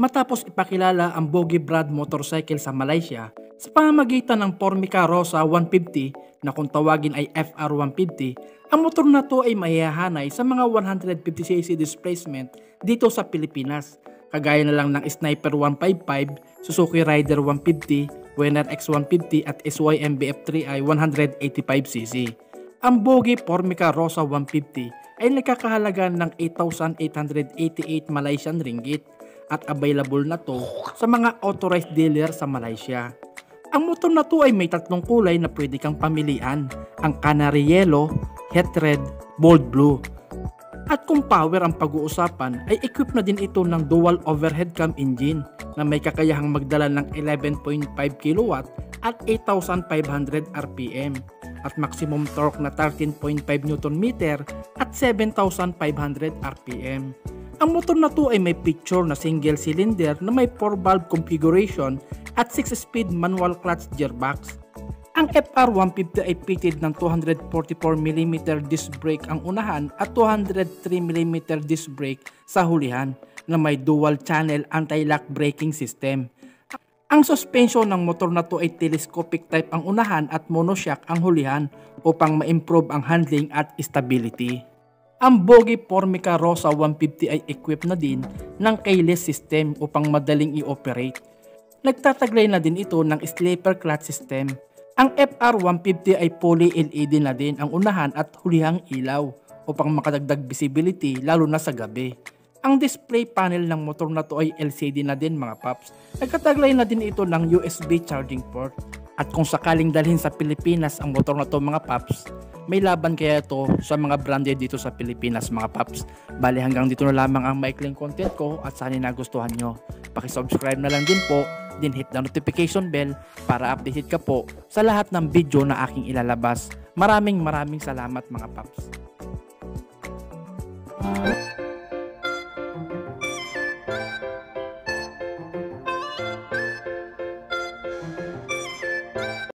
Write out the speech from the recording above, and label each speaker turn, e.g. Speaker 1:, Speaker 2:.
Speaker 1: Matapos ipakilala ang Bogie brand motorcycle sa Malaysia sa pamamagitan ng Formica Rosa 150 na kung tawagin ay FR150, ang motor na to ay mahihahanay sa mga 150cc displacement dito sa Pilipinas, kagaya na lang ng Sniper 155, Suzuki Rider 150, Winner X 150 at SYM BF3i 185cc. Ang Bogie Formica Rosa 150 ay nagkakahalaga ng 8,888 Malaysian ringgit at available na to sa mga authorized dealer sa Malaysia. Ang motor na to ay may tatlong kulay na pwede kang pamilian, ang Canary Yellow, Het Red, Bold Blue. At kung power ang pag-uusapan ay equipped na din ito ng dual overhead cam engine na may kakayahang magdala ng 11.5 kW at 8,500 RPM at maximum torque na 13.5 Nm at 7,500 RPM. Ang motor na to ay may picture na single cylinder na may 4-valve configuration at 6-speed manual clutch gearbox. Ang FR150 ay fitted ng 244mm disc brake ang unahan at 203mm disc brake sa hulihan na may dual channel anti-lock braking system. Ang suspension ng motor na to ay telescopic type ang unahan at monoshock ang hulihan upang ma-improve ang handling at stability. Ang Bogie Formica Rosa 150 ay equipped na din ng keyless system upang madaling i-operate. Nagtataglay na din ito ng sleeper clutch system. Ang FR150 ay fully LED na din ang unahan at hulihang ilaw upang makadagdag visibility lalo na sa gabi. Ang display panel ng motor na to ay LCD na din mga paps. Nagtataglay na din ito ng USB charging port. At kung sakaling dalhin sa Pilipinas ang motor na to mga paps, may laban kaya ito sa mga branded dito sa Pilipinas mga paps. Bali hanggang dito na lamang ang maikling content ko at sana nagustuhan nyo. Pakisubscribe na lang din po, din hit the notification bell para updated ka po sa lahat ng video na aking ilalabas. Maraming salamat mga paps.